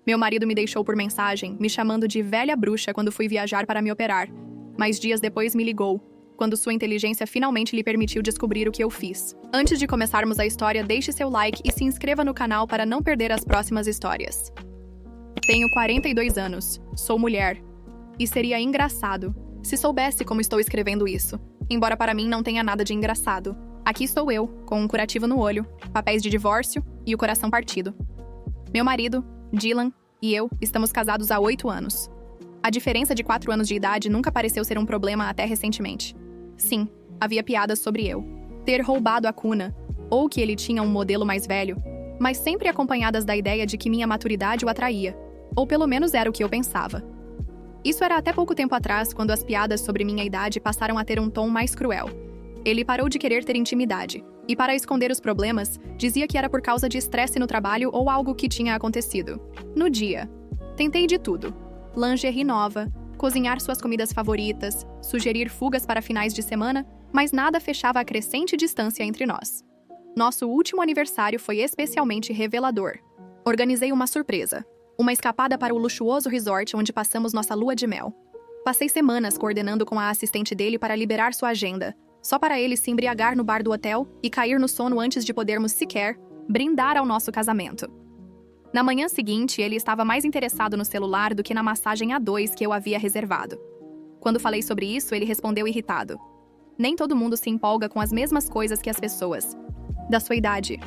Meu marido me deixou por mensagem, me chamando de velha bruxa quando fui viajar para me operar. Mas dias depois me ligou, quando sua inteligência finalmente lhe permitiu descobrir o que eu fiz. Antes de começarmos a história, deixe seu like e se inscreva no canal para não perder as próximas histórias. Tenho 42 anos, sou mulher. E seria engraçado se soubesse como estou escrevendo isso. Embora para mim não tenha nada de engraçado. Aqui estou eu, com um curativo no olho, papéis de divórcio e o coração partido. Meu marido, Dylan, e eu estamos casados há 8 anos. A diferença de 4 anos de idade nunca pareceu ser um problema até recentemente. Sim, havia piadas sobre eu ter roubado a cuna, ou que ele tinha um modelo mais velho, mas sempre acompanhadas da ideia de que minha maturidade o atraía, ou pelo menos era o que eu pensava. Isso era até pouco tempo atrás, quando as piadas sobre minha idade passaram a ter um tom mais cruel. Ele parou de querer ter intimidade, e para esconder os problemas, dizia que era por causa de estresse no trabalho ou algo que tinha acontecido. No dia, tentei de tudo. Lingerie nova, cozinhar suas comidas favoritas, sugerir fugas para finais de semana, mas nada fechava a crescente distância entre nós. Nosso último aniversário foi especialmente revelador. Organizei uma surpresa. Uma escapada para o luxuoso resort onde passamos nossa lua de mel. Passei semanas coordenando com a assistente dele para liberar sua agenda, só para ele se embriagar no bar do hotel e cair no sono antes de podermos sequer brindar ao nosso casamento. Na manhã seguinte, ele estava mais interessado no celular do que na massagem A2 que eu havia reservado. Quando falei sobre isso, ele respondeu irritado. Nem todo mundo se empolga com as mesmas coisas que as pessoas da sua idade.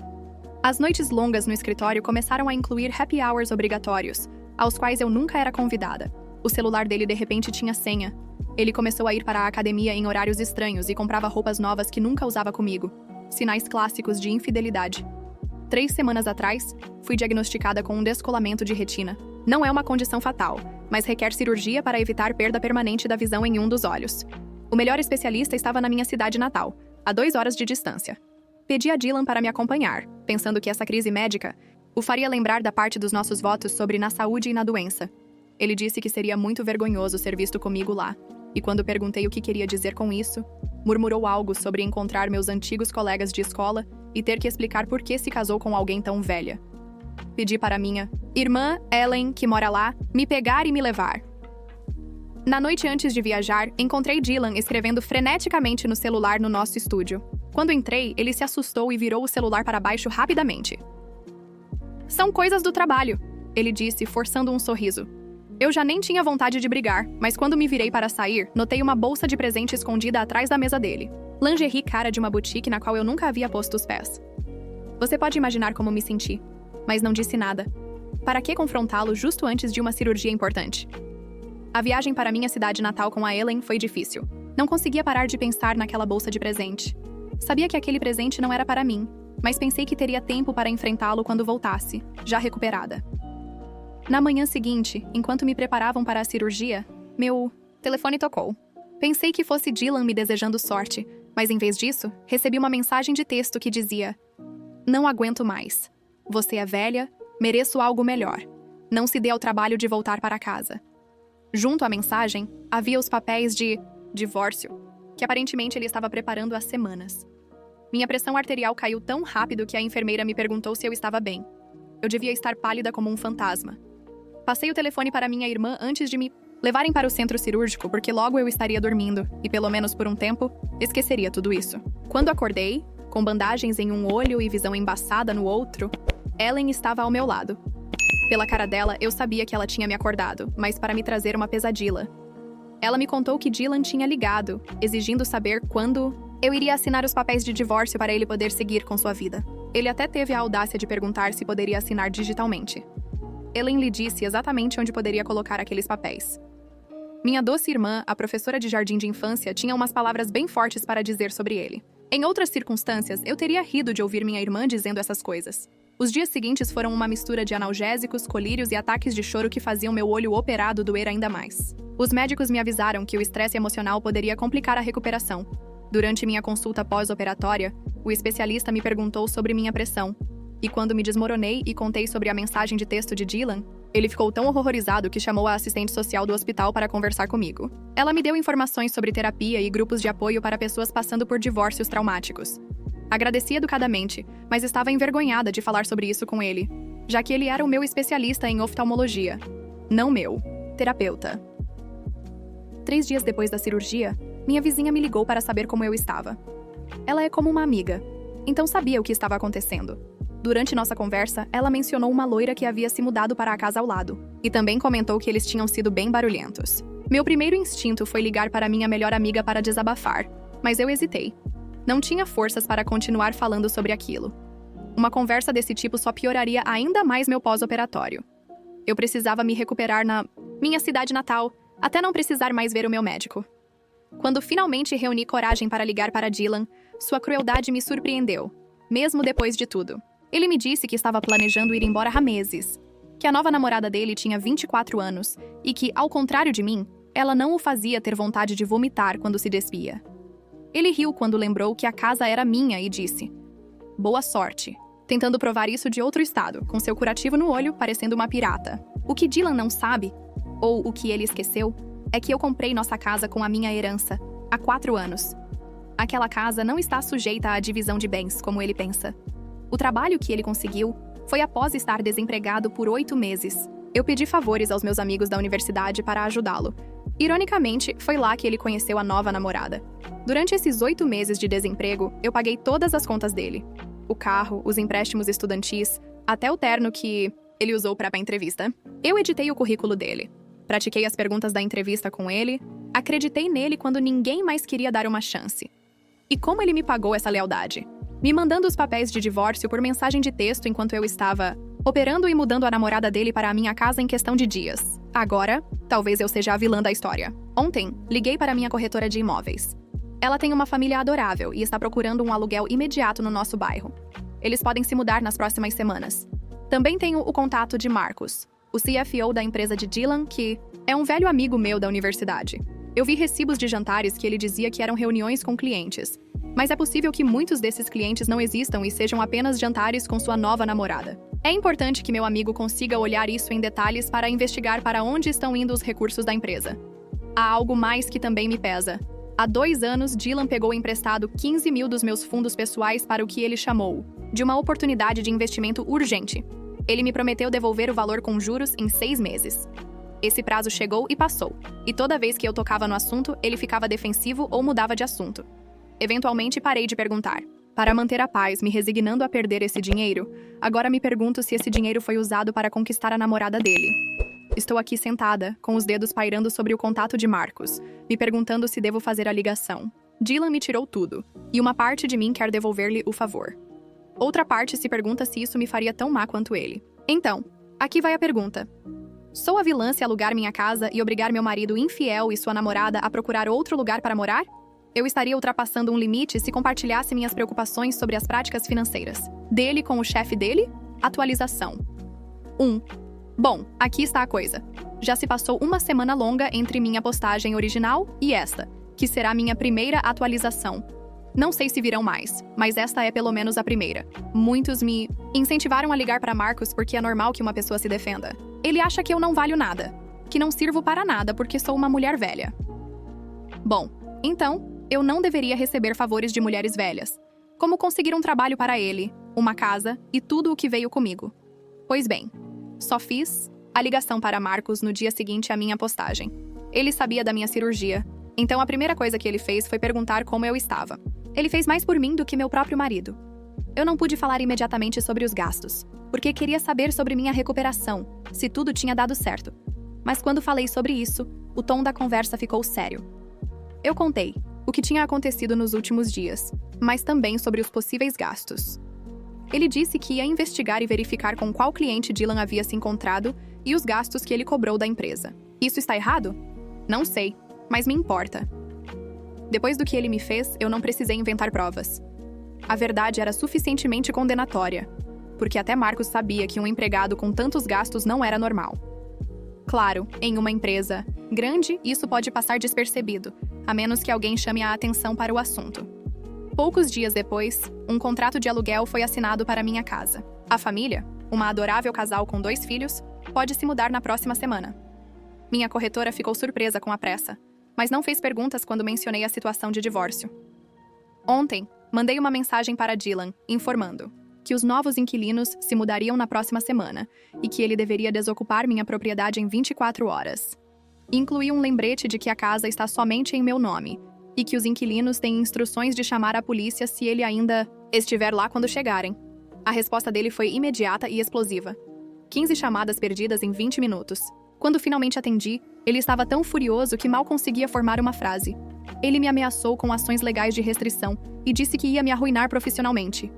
As noites longas no escritório começaram a incluir happy hours obrigatórios, aos quais eu nunca era convidada. O celular dele de repente tinha senha. Ele começou a ir para a academia em horários estranhos e comprava roupas novas que nunca usava comigo. Sinais clássicos de infidelidade. 3 semanas atrás, fui diagnosticada com um descolamento de retina. Não é uma condição fatal, mas requer cirurgia para evitar perda permanente da visão em um dos olhos. O melhor especialista estava na minha cidade natal, a 2 horas de distância. Pedi a Dylan para me acompanhar, pensando que essa crise médica o faria lembrar da parte dos nossos votos sobre na saúde e na doença. Ele disse que seria muito vergonhoso ser visto comigo lá, e quando perguntei o que queria dizer com isso, murmurou algo sobre encontrar meus antigos colegas de escola e ter que explicar por que se casou com alguém tão velha. Pedi para minha irmã, Ellen, que mora lá, me pegar e me levar. Na noite antes de viajar, encontrei Dylan escrevendo freneticamente no celular no nosso estúdio. Quando entrei, ele se assustou e virou o celular para baixo rapidamente. São coisas do trabalho, ele disse, forçando um sorriso. Eu já nem tinha vontade de brigar, mas quando me virei para sair, notei uma bolsa de presente escondida atrás da mesa dele. Lingerie cara de uma boutique na qual eu nunca havia posto os pés. Você pode imaginar como me senti, mas não disse nada. Para que confrontá-lo justo antes de uma cirurgia importante? A viagem para minha cidade natal com a Ellen foi difícil. Não conseguia parar de pensar naquela bolsa de presente. Sabia que aquele presente não era para mim, mas pensei que teria tempo para enfrentá-lo quando voltasse, já recuperada. Na manhã seguinte, enquanto me preparavam para a cirurgia, meu telefone tocou. Pensei que fosse Dylan me desejando sorte, mas em vez disso, recebi uma mensagem de texto que dizia: Não aguento mais. Você é velha, mereço algo melhor. Não se dê ao trabalho de voltar para casa. Junto à mensagem, havia os papéis de divórcio, que aparentemente ele estava preparando há semanas. Minha pressão arterial caiu tão rápido que a enfermeira me perguntou se eu estava bem. Eu devia estar pálida como um fantasma. Passei o telefone para minha irmã antes de me levarem para o centro cirúrgico, porque logo eu estaria dormindo, e pelo menos por um tempo, esqueceria tudo isso. Quando acordei, com bandagens em um olho e visão embaçada no outro, Ellen estava ao meu lado. Pela cara dela, eu sabia que ela tinha me acordado, mas para me trazer uma pesadila. Ela me contou que Dylan tinha ligado, exigindo saber quando eu iria assinar os papéis de divórcio para ele poder seguir com sua vida. Ele até teve a audácia de perguntar se poderia assinar digitalmente. Ellen lhe disse exatamente onde poderia colocar aqueles papéis. Minha doce irmã, a professora de jardim de infância, tinha umas palavras bem fortes para dizer sobre ele. Em outras circunstâncias, eu teria rido de ouvir minha irmã dizendo essas coisas. Os dias seguintes foram uma mistura de analgésicos, colírios e ataques de choro que faziam meu olho operado doer ainda mais. Os médicos me avisaram que o estresse emocional poderia complicar a recuperação. Durante minha consulta pós-operatória, o especialista me perguntou sobre minha pressão. E quando me desmoronei e contei sobre a mensagem de texto de Dylan, ele ficou tão horrorizado que chamou a assistente social do hospital para conversar comigo. Ela me deu informações sobre terapia e grupos de apoio para pessoas passando por divórcios traumáticos. Agradeci educadamente, mas estava envergonhada de falar sobre isso com ele. já que ele era o meu especialista em oftalmologia. Não meu terapeuta. 3 dias depois da cirurgia, minha vizinha me ligou para saber como eu estava. Ela é como uma amiga, então sabia o que estava acontecendo. Durante nossa conversa, ela mencionou uma loira que havia se mudado para a casa ao lado, e também comentou que eles tinham sido bem barulhentos. Meu primeiro instinto foi ligar para minha melhor amiga para desabafar, mas eu hesitei. Não tinha forças para continuar falando sobre aquilo. Uma conversa desse tipo só pioraria ainda mais meu pós-operatório. Eu precisava me recuperar na minha cidade natal, até não precisar mais ver o meu médico. Quando finalmente reuni coragem para ligar para Dylan, sua crueldade me surpreendeu, mesmo depois de tudo. Ele me disse que estava planejando ir embora há meses, que a nova namorada dele tinha 24 anos e que, ao contrário de mim, ela não o fazia ter vontade de vomitar quando se despia. Ele riu quando lembrou que a casa era minha e disse: "Boa sorte", tentando provar isso de outro estado, com seu curativo no olho, parecendo uma pirata. O que Dylan não sabe, ou o que ele esqueceu, é que eu comprei nossa casa com a minha herança, há 4 anos. Aquela casa não está sujeita à divisão de bens, como ele pensa. O trabalho que ele conseguiu foi após estar desempregado por 8 meses. Eu pedi favores aos meus amigos da universidade para ajudá-lo. Ironicamente, foi lá que ele conheceu a nova namorada. Durante esses 8 meses de desemprego, eu paguei todas as contas dele. O carro, os empréstimos estudantis, até o terno que ele usou para a entrevista. Eu editei o currículo dele. Pratiquei as perguntas da entrevista com ele. Acreditei nele quando ninguém mais queria dar uma chance. E como ele me pagou essa lealdade? Me mandando os papéis de divórcio por mensagem de texto enquanto eu estava operando e mudando a namorada dele para a minha casa em questão de dias. Agora, talvez eu seja a vilã da história. Ontem, liguei para minha corretora de imóveis. Ela tem uma família adorável e está procurando um aluguel imediato no nosso bairro. Eles podem se mudar nas próximas semanas. Também tenho o contato de Marcos, o CFO da empresa de Dylan, que é um velho amigo meu da universidade. Eu vi recibos de jantares que ele dizia que eram reuniões com clientes. Mas é possível que muitos desses clientes não existam e sejam apenas jantares com sua nova namorada. É importante que meu amigo consiga olhar isso em detalhes para investigar para onde estão indo os recursos da empresa. Há algo mais que também me pesa. Há 2 anos, Dylan pegou emprestado 15 mil dos meus fundos pessoais para o que ele chamou de uma oportunidade de investimento urgente. Ele me prometeu devolver o valor com juros em 6 meses. Esse prazo chegou e passou, e toda vez que eu tocava no assunto, ele ficava defensivo ou mudava de assunto. Eventualmente parei de perguntar. Para manter a paz, me resignando a perder esse dinheiro, agora me pergunto se esse dinheiro foi usado para conquistar a namorada dele. Estou aqui sentada, com os dedos pairando sobre o contato de Marcos, me perguntando se devo fazer a ligação. Dylan me tirou tudo, e uma parte de mim quer devolver-lhe o favor. Outra parte se pergunta se isso me faria tão má quanto ele. Então, aqui vai a pergunta. Sou a vilã se alugar minha casa e obrigar meu marido infiel e sua namorada a procurar outro lugar para morar? Eu estaria ultrapassando um limite se compartilhasse minhas preocupações sobre as práticas financeiras. Dele com o chefe dele? Atualização. 1. Bom, aqui está a coisa. Já se passou uma semana longa entre minha postagem original e esta, que será minha primeira atualização. Não sei se virão mais, mas esta é pelo menos a primeira. Muitos me incentivaram a ligar para Marcos porque é normal que uma pessoa se defenda. Ele acha que eu não valho nada, que não sirvo para nada porque sou uma mulher velha. Bom, então, eu não deveria receber favores de mulheres velhas. Como conseguir um trabalho para ele, uma casa e tudo o que veio comigo. Pois bem, só fiz a ligação para Marcos no dia seguinte à minha postagem. Ele sabia da minha cirurgia, então a primeira coisa que ele fez foi perguntar como eu estava. Ele fez mais por mim do que meu próprio marido. Eu não pude falar imediatamente sobre os gastos, porque queria saber sobre minha recuperação, se tudo tinha dado certo. Mas quando falei sobre isso, o tom da conversa ficou sério. Eu contei o que tinha acontecido nos últimos dias, mas também sobre os possíveis gastos. Ele disse que ia investigar e verificar com qual cliente Dylan havia se encontrado e os gastos que ele cobrou da empresa. Isso está errado? Não sei, mas me importa. Depois do que ele me fez, eu não precisei inventar provas. A verdade era suficientemente condenatória, porque até Marcos sabia que um empregado com tantos gastos não era normal. Claro, em uma empresa grande, isso pode passar despercebido, a menos que alguém chame a atenção para o assunto. Poucos dias depois, um contrato de aluguel foi assinado para minha casa. A família, uma adorável casal com 2 filhos, pode se mudar na próxima semana. Minha corretora ficou surpresa com a pressa, mas não fez perguntas quando mencionei a situação de divórcio. Ontem, mandei uma mensagem para Dylan, informando que os novos inquilinos se mudariam na próxima semana e que ele deveria desocupar minha propriedade em 24 horas. Incluí um lembrete de que a casa está somente em meu nome e que os inquilinos têm instruções de chamar a polícia se ele ainda estiver lá quando chegarem. A resposta dele foi imediata e explosiva. 15 chamadas perdidas em 20 minutos. Quando finalmente atendi, ele estava tão furioso que mal conseguia formar uma frase. Ele me ameaçou com ações legais de restrição e disse que ia me arruinar profissionalmente.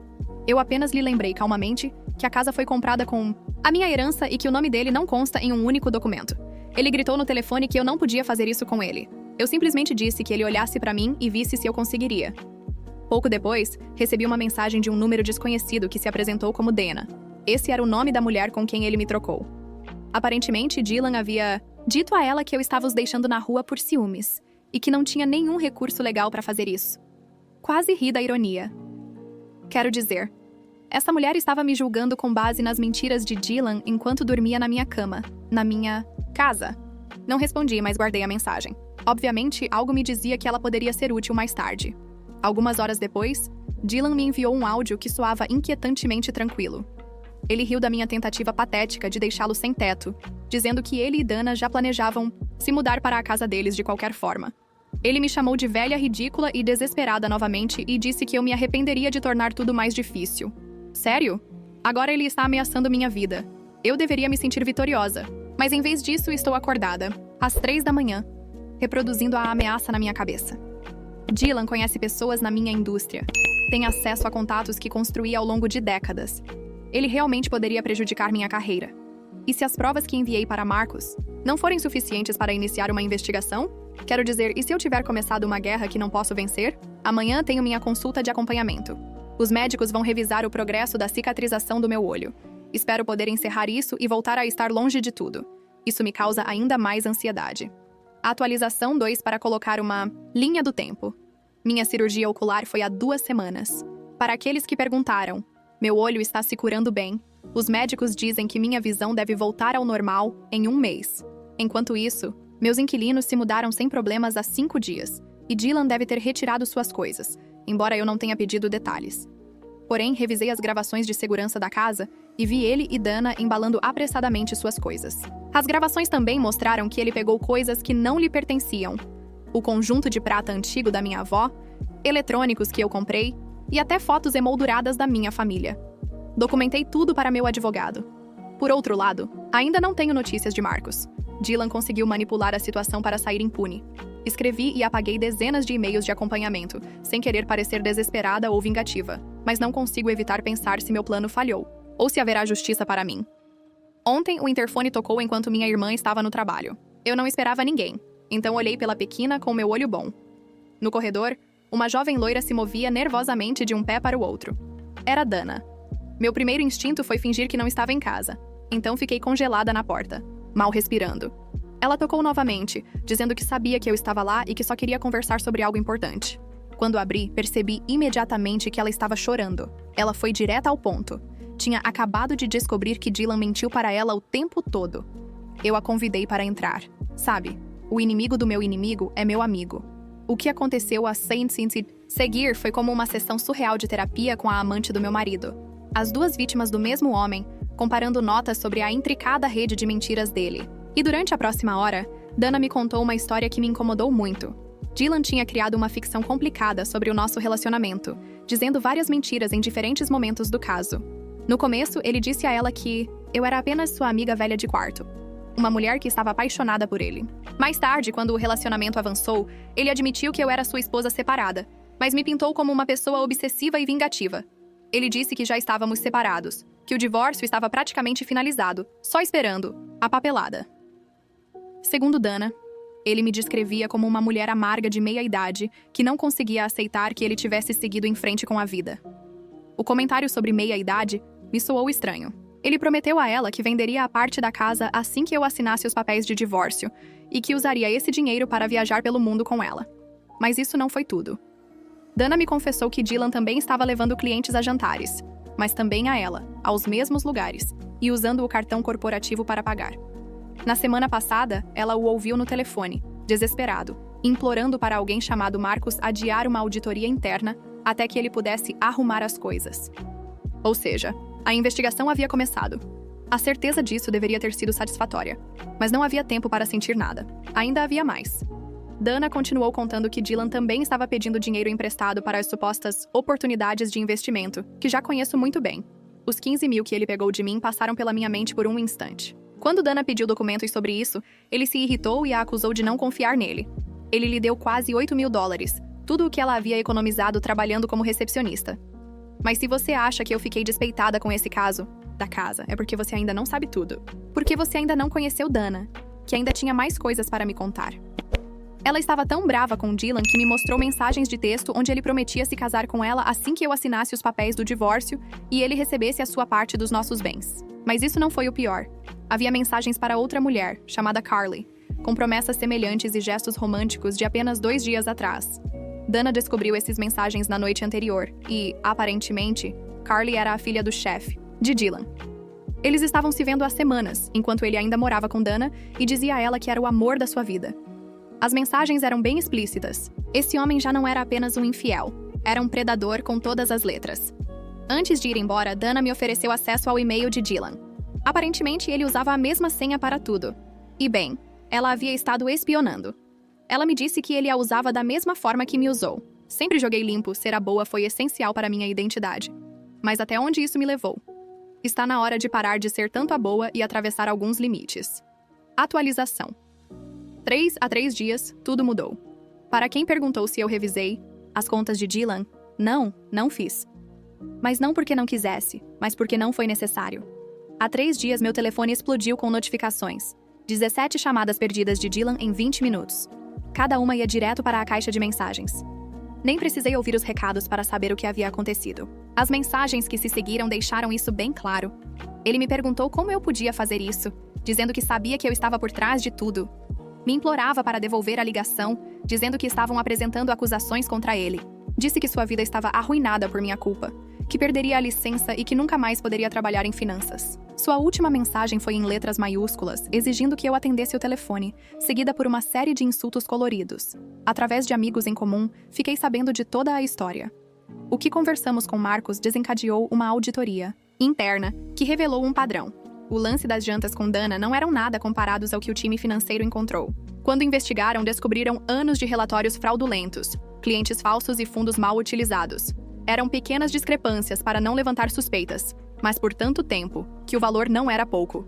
Eu apenas lhe lembrei calmamente que a casa foi comprada com a minha herança e que o nome dele não consta em um único documento. Ele gritou no telefone que eu não podia fazer isso com ele. Eu simplesmente disse que ele olhasse para mim e visse se eu conseguiria. Pouco depois, recebi uma mensagem de um número desconhecido que se apresentou como Dana. Esse era o nome da mulher com quem ele me trocou. Aparentemente, Dylan havia dito a ela que eu estava os deixando na rua por ciúmes e que não tinha nenhum recurso legal para fazer isso. Quase ri da ironia. Quero dizer, essa mulher estava me julgando com base nas mentiras de Dylan enquanto dormia na minha cama, na minha casa. Não respondi, mas guardei a mensagem. Obviamente, algo me dizia que ela poderia ser útil mais tarde. Algumas horas depois, Dylan me enviou um áudio que soava inquietantemente tranquilo. Ele riu da minha tentativa patética de deixá-lo sem teto, dizendo que ele e Dana já planejavam se mudar para a casa deles de qualquer forma. Ele me chamou de velha ridícula e desesperada novamente e disse que eu me arrependeria de tornar tudo mais difícil. Sério? Agora ele está ameaçando minha vida. Eu deveria me sentir vitoriosa, mas em vez disso estou acordada, às 3 da manhã, reproduzindo a ameaça na minha cabeça. Dylan conhece pessoas na minha indústria. Tem acesso a contatos que construí ao longo de décadas. Ele realmente poderia prejudicar minha carreira. E se as provas que enviei para Marcus não forem suficientes para iniciar uma investigação? Quero dizer, e se eu tiver começado uma guerra que não posso vencer? Amanhã tenho minha consulta de acompanhamento. Os médicos vão revisar o progresso da cicatrização do meu olho. Espero poder encerrar isso e voltar a estar longe de tudo. Isso me causa ainda mais ansiedade. Atualização 2 para colocar uma linha do tempo. Minha cirurgia ocular foi há 2 semanas. Para aqueles que perguntaram, meu olho está se curando bem. Os médicos dizem que minha visão deve voltar ao normal em 1 mês. Enquanto isso, meus inquilinos se mudaram sem problemas há 5 dias, e Dylan deve ter retirado suas coisas, embora eu não tenha pedido detalhes. Porém, revisei as gravações de segurança da casa e vi ele e Dana embalando apressadamente suas coisas. As gravações também mostraram que ele pegou coisas que não lhe pertenciam. O conjunto de prata antigo da minha avó, eletrônicos que eu comprei e até fotos emolduradas da minha família. Documentei tudo para meu advogado. Por outro lado, ainda não tenho notícias de Marcus. Dylan conseguiu manipular a situação para sair impune. Escrevi e apaguei dezenas de e-mails de acompanhamento, sem querer parecer desesperada ou vingativa, mas não consigo evitar pensar se meu plano falhou, ou se haverá justiça para mim. Ontem, o interfone tocou enquanto minha irmã estava no trabalho. Eu não esperava ninguém, então olhei pela pequena com meu olho bom. No corredor, uma jovem loira se movia nervosamente de um pé para o outro. Era Dana. Meu primeiro instinto foi fingir que não estava em casa, então fiquei congelada na porta, mal respirando. Ela tocou novamente, dizendo que sabia que eu estava lá e que só queria conversar sobre algo importante. Quando abri, percebi imediatamente que ela estava chorando. Ela foi direta ao ponto. Tinha acabado de descobrir que Dylan mentiu para ela o tempo todo. Eu a convidei para entrar. Sabe, o inimigo do meu inimigo é meu amigo. O que aconteceu a seguir foi como uma sessão surreal de terapia com a amante do meu marido. As 2 vítimas do mesmo homem, comparando notas sobre a intricada rede de mentiras dele. E durante a próxima hora, Dana me contou uma história que me incomodou muito. Dylan tinha criado uma ficção complicada sobre o nosso relacionamento, dizendo várias mentiras em diferentes momentos do caso. No começo, ele disse a ela que eu era apenas sua amiga velha de quarto, uma mulher que estava apaixonada por ele. Mais tarde, quando o relacionamento avançou, ele admitiu que eu era sua esposa separada, mas me pintou como uma pessoa obsessiva e vingativa. Ele disse que já estávamos separados, que o divórcio estava praticamente finalizado, só esperando a papelada. Segundo Dana, ele me descrevia como uma mulher amarga de meia-idade que não conseguia aceitar que ele tivesse seguido em frente com a vida. O comentário sobre meia-idade me soou estranho. Ele prometeu a ela que venderia a parte da casa assim que eu assinasse os papéis de divórcio e que usaria esse dinheiro para viajar pelo mundo com ela. Mas isso não foi tudo. Dana me confessou que Dylan também estava levando clientes a jantares, mas também a ela, aos mesmos lugares, e usando o cartão corporativo para pagar. Na semana passada, ela o ouviu no telefone, desesperado, implorando para alguém chamado Marcus adiar uma auditoria interna até que ele pudesse arrumar as coisas. Ou seja, a investigação havia começado. A certeza disso deveria ter sido satisfatória, mas não havia tempo para sentir nada. Ainda havia mais. Dana continuou contando que Dylan também estava pedindo dinheiro emprestado para as supostas oportunidades de investimento, que já conheço muito bem. Os 15 mil que ele pegou de mim passaram pela minha mente por um instante. Quando Dana pediu documentos sobre isso, ele se irritou e a acusou de não confiar nele. Ele lhe deu quase 8 mil dólares, tudo o que ela havia economizado trabalhando como recepcionista. Mas se você acha que eu fiquei despeitada com esse caso da casa, é porque você ainda não sabe tudo. Porque você ainda não conheceu Dana, que ainda tinha mais coisas para me contar. Ela estava tão brava com Dylan que me mostrou mensagens de texto onde ele prometia se casar com ela assim que eu assinasse os papéis do divórcio e ele recebesse a sua parte dos nossos bens. Mas isso não foi o pior. Havia mensagens para outra mulher, chamada Carly, com promessas semelhantes e gestos românticos de apenas 2 dias atrás. Dana descobriu essas mensagens na noite anterior e, aparentemente, Carly era a filha do chefe, de Dylan. Eles estavam se vendo há semanas, enquanto ele ainda morava com Dana, e dizia a ela que era o amor da sua vida. As mensagens eram bem explícitas. Esse homem já não era apenas um infiel, era um predador com todas as letras. Antes de ir embora, Dana me ofereceu acesso ao e-mail de Dylan. Aparentemente, ele usava a mesma senha para tudo. E bem, ela havia estado espionando. Ela me disse que ele a usava da mesma forma que me usou. Sempre joguei limpo, ser a boa foi essencial para minha identidade. Mas até onde isso me levou? Está na hora de parar de ser tanto a boa e atravessar alguns limites. Atualização. 3 a 3 dias, tudo mudou. Para quem perguntou se eu revisei as contas de Dylan, não fiz. Mas não porque não quisesse, mas porque não foi necessário. Há 3 dias meu telefone explodiu com notificações. 17 chamadas perdidas de Dylan em 20 minutos. Cada uma ia direto para a caixa de mensagens. Nem precisei ouvir os recados para saber o que havia acontecido. As mensagens que se seguiram deixaram isso bem claro. Ele me perguntou como eu podia fazer isso, dizendo que sabia que eu estava por trás de tudo. Me implorava para devolver a ligação, dizendo que estavam apresentando acusações contra ele. Disse que sua vida estava arruinada por minha culpa, que perderia a licença e que nunca mais poderia trabalhar em finanças. Sua última mensagem foi em letras maiúsculas, exigindo que eu atendesse o telefone, seguida por uma série de insultos coloridos. Através de amigos em comum, fiquei sabendo de toda a história. O que conversamos com Marcos desencadeou uma auditoria interna que revelou um padrão. O lance das jantas com Dana não eram nada comparados ao que o time financeiro encontrou. Quando investigaram, descobriram anos de relatórios fraudulentos, clientes falsos e fundos mal utilizados. Eram pequenas discrepâncias para não levantar suspeitas, mas por tanto tempo, que o valor não era pouco.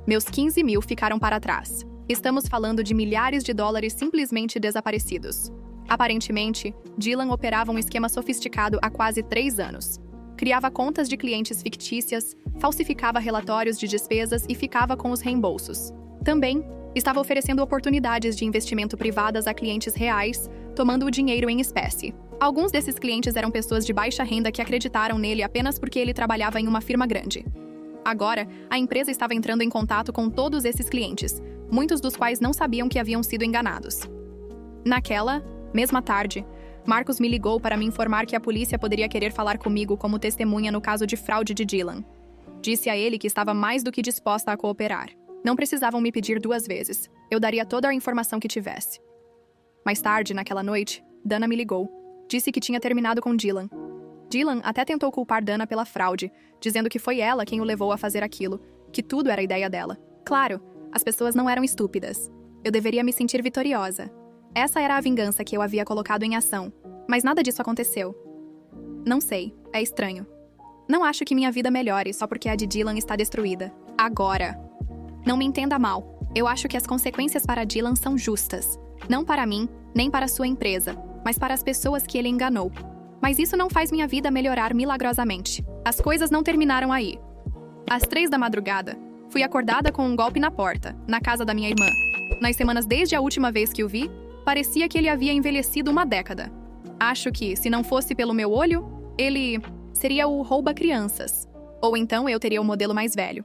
Meus 15 mil ficaram para trás. Estamos falando de milhares de dólares simplesmente desaparecidos. Aparentemente, Dylan operava um esquema sofisticado há quase 3 anos. Criava contas de clientes fictícias, falsificava relatórios de despesas e ficava com os reembolsos. Também, estava oferecendo oportunidades de investimento privadas a clientes reais, tomando o dinheiro em espécie. Alguns desses clientes eram pessoas de baixa renda que acreditaram nele apenas porque ele trabalhava em uma firma grande. Agora, a empresa estava entrando em contato com todos esses clientes, muitos dos quais não sabiam que haviam sido enganados. Naquela mesma tarde, Marcos me ligou para me informar que a polícia poderia querer falar comigo como testemunha no caso de fraude de Dylan. Disse a ele que estava mais do que disposta a cooperar. Não precisavam me pedir 2 vezes. Eu daria toda a informação que tivesse. Mais tarde, naquela noite, Dana me ligou. Disse que tinha terminado com Dylan. Dylan até tentou culpar Dana pela fraude, dizendo que foi ela quem o levou a fazer aquilo, que tudo era ideia dela. Claro, as pessoas não eram estúpidas. Eu deveria me sentir vitoriosa. Essa era a vingança que eu havia colocado em ação, mas nada disso aconteceu. Não sei, é estranho. Não acho que minha vida melhore só porque a de Dylan está destruída. Agora. Não me entenda mal, eu acho que as consequências para Dylan são justas. Não para mim, nem para sua empresa, mas para as pessoas que ele enganou. Mas isso não faz minha vida melhorar milagrosamente. As coisas não terminaram aí. Às 3 da madrugada, fui acordada com um golpe na porta, na casa da minha irmã. Nas semanas desde a última vez que o vi, parecia que ele havia envelhecido uma década. Acho que, se não fosse pelo meu olho, ele seria o rouba-crianças. Ou então eu teria o modelo mais velho.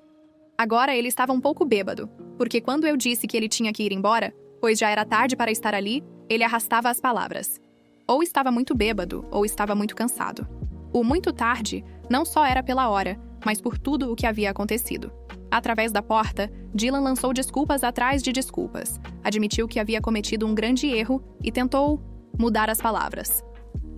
Agora ele estava um pouco bêbado, porque quando eu disse que ele tinha que ir embora, pois já era tarde para estar ali, ele arrastava as palavras. Ou estava muito bêbado, ou estava muito cansado. O muito tarde não só era pela hora, mas por tudo o que havia acontecido. Através da porta, Dylan lançou desculpas atrás de desculpas, admitiu que havia cometido um grande erro e tentou mudar as palavras.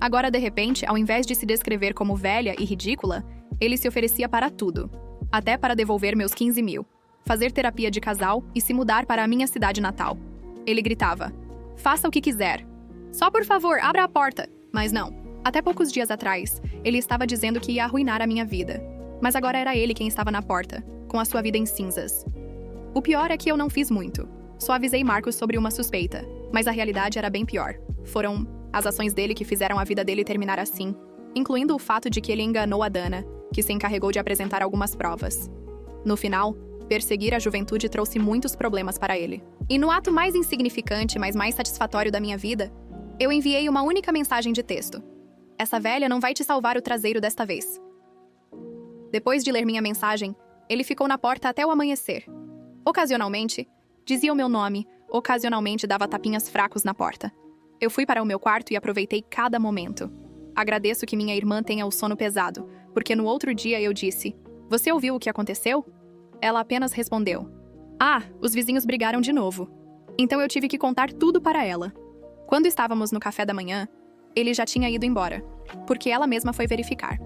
Agora, de repente, ao invés de se descrever como velha e ridícula, Ele se oferecia para tudo, até para devolver meus 15 mil, fazer terapia de casal e se mudar para a minha cidade natal. Ele gritava: faça o que quiser. Só por favor, abra a porta. Mas não. Até poucos dias atrás, ele estava dizendo que ia arruinar a minha vida. Mas agora era ele quem estava na porta, com a sua vida em cinzas. O pior é que eu não fiz muito. Só avisei Marcos sobre uma suspeita, mas a realidade era bem pior. Foram as ações dele que fizeram a vida dele terminar assim, incluindo o fato de que ele enganou a Dana, que se encarregou de apresentar algumas provas. No final, perseguir a juventude trouxe muitos problemas para ele. E no ato mais insignificante, mas mais satisfatório da minha vida, eu enviei uma única mensagem de texto. Essa velha não vai te salvar o traseiro desta vez. Depois de ler minha mensagem, ele ficou na porta até o amanhecer. Ocasionalmente, dizia o meu nome, ocasionalmente dava tapinhas fracos na porta. Eu fui para o meu quarto e aproveitei cada momento. Agradeço que minha irmã tenha o sono pesado, porque no outro dia eu disse: você ouviu o que aconteceu? Ela apenas respondeu: ah, os vizinhos brigaram de novo. Então eu tive que contar tudo para ela. Quando estávamos no café da manhã, ele já tinha ido embora, porque ela mesma foi verificar.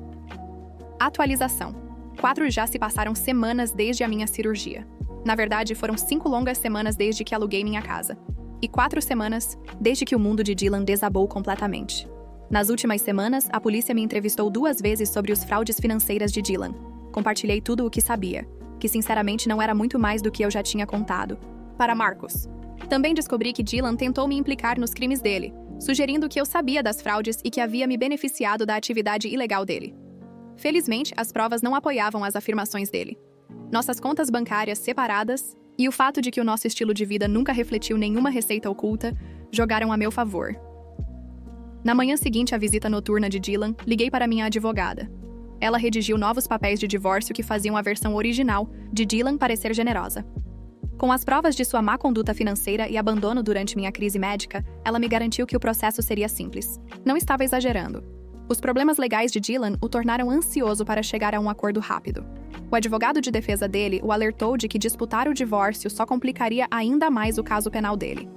Atualização. 4 já se passaram semanas desde a minha cirurgia. Na verdade, foram 5 longas semanas desde que aluguei minha casa. E 4 semanas desde que o mundo de Dylan desabou completamente. Nas últimas semanas, a polícia me entrevistou 2 vezes sobre os fraudes financeiras de Dylan. Compartilhei tudo o que sabia, que sinceramente não era muito mais do que eu já tinha contado, para Marcos. Também descobri que Dylan tentou me implicar nos crimes dele, sugerindo que eu sabia das fraudes e que havia me beneficiado da atividade ilegal dele. Felizmente, as provas não apoiavam as afirmações dele. Nossas contas bancárias separadas e o fato de que o nosso estilo de vida nunca refletiu nenhuma receita oculta jogaram a meu favor. Na manhã seguinte à visita noturna de Dylan, liguei para minha advogada. Ela redigiu novos papéis de divórcio que faziam a versão original de Dylan parecer generosa. Com as provas de sua má conduta financeira e abandono durante minha crise médica, ela me garantiu que o processo seria simples. Não estava exagerando. Os problemas legais de Dylan o tornaram ansioso para chegar a um acordo rápido. O advogado de defesa dele o alertou de que disputar o divórcio só complicaria ainda mais o caso penal dele.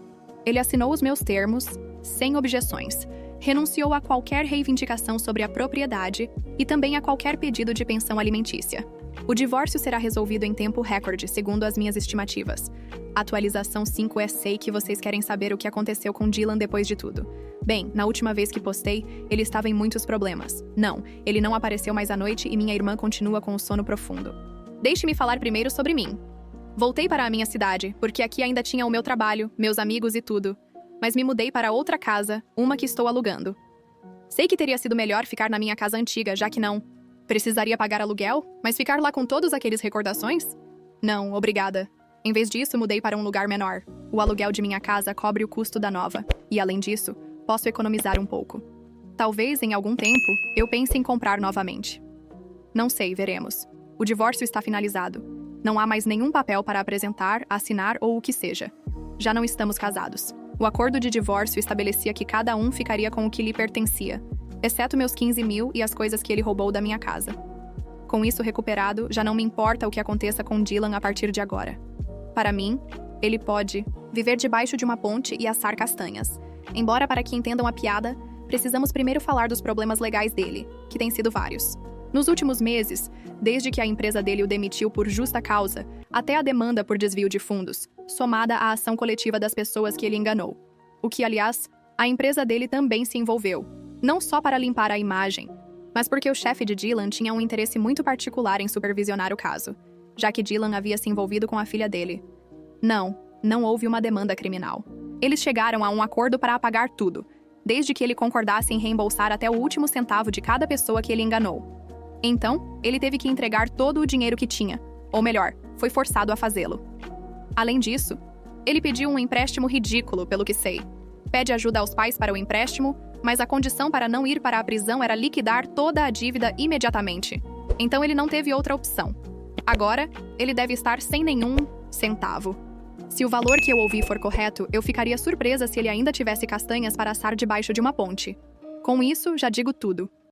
Ele assinou os meus termos, sem objeções, renunciou a qualquer reivindicação sobre a propriedade e também a qualquer pedido de pensão alimentícia. O divórcio será resolvido em tempo recorde, segundo as minhas estimativas. Atualização 5 sei que vocês querem saber o que aconteceu com Dylan depois de tudo. Bem, na última vez que postei, ele estava em muitos problemas. Não, ele não apareceu mais à noite e minha irmã continua com o sono profundo. Deixe-me falar primeiro sobre mim. Voltei para a minha cidade, porque aqui ainda tinha o meu trabalho, meus amigos e tudo. Mas me mudei para outra casa, uma que estou alugando. Sei que teria sido melhor ficar na minha casa antiga, já que não precisaria pagar aluguel, mas ficar lá com todos aqueles recordações? Não, obrigada. Em vez disso, mudei para um lugar menor. O aluguel de minha casa cobre o custo da nova. E, além disso, posso economizar um pouco. Talvez, em algum tempo, eu pense em comprar novamente. Não sei, veremos. O divórcio está finalizado. Não há mais nenhum papel para apresentar, assinar ou o que seja. Já não estamos casados. O acordo de divórcio estabelecia que cada um ficaria com o que lhe pertencia, exceto meus 15 mil e as coisas que ele roubou da minha casa. Com isso recuperado, já não me importa o que aconteça com Dylan a partir de agora. Para mim, ele pode viver debaixo de uma ponte e assar castanhas. Embora, para que entendam a piada, precisamos primeiro falar dos problemas legais dele, que têm sido vários. Nos últimos meses, desde que a empresa dele o demitiu por justa causa, até a demanda por desvio de fundos, somada à ação coletiva das pessoas que ele enganou. O que, aliás, a empresa dele também se envolveu. Não só para limpar a imagem, mas porque o chefe de Dylan tinha um interesse muito particular em supervisionar o caso, já que Dylan havia se envolvido com a filha dele. Não houve uma demanda criminal. Eles chegaram a um acordo para apagar tudo, desde que ele concordasse em reembolsar até o último centavo de cada pessoa que ele enganou. Então, ele teve que entregar todo o dinheiro que tinha, ou melhor, foi forçado a fazê-lo. Além disso, ele pediu um empréstimo ridículo, pelo que sei. Pede ajuda aos pais para o empréstimo, mas a condição para não ir para a prisão era liquidar toda a dívida imediatamente. Então ele não teve outra opção. Agora, ele deve estar sem nenhum centavo. Se o valor que eu ouvi for correto, eu ficaria surpresa se ele ainda tivesse castanhas para assar debaixo de uma ponte. Com isso, já digo tudo.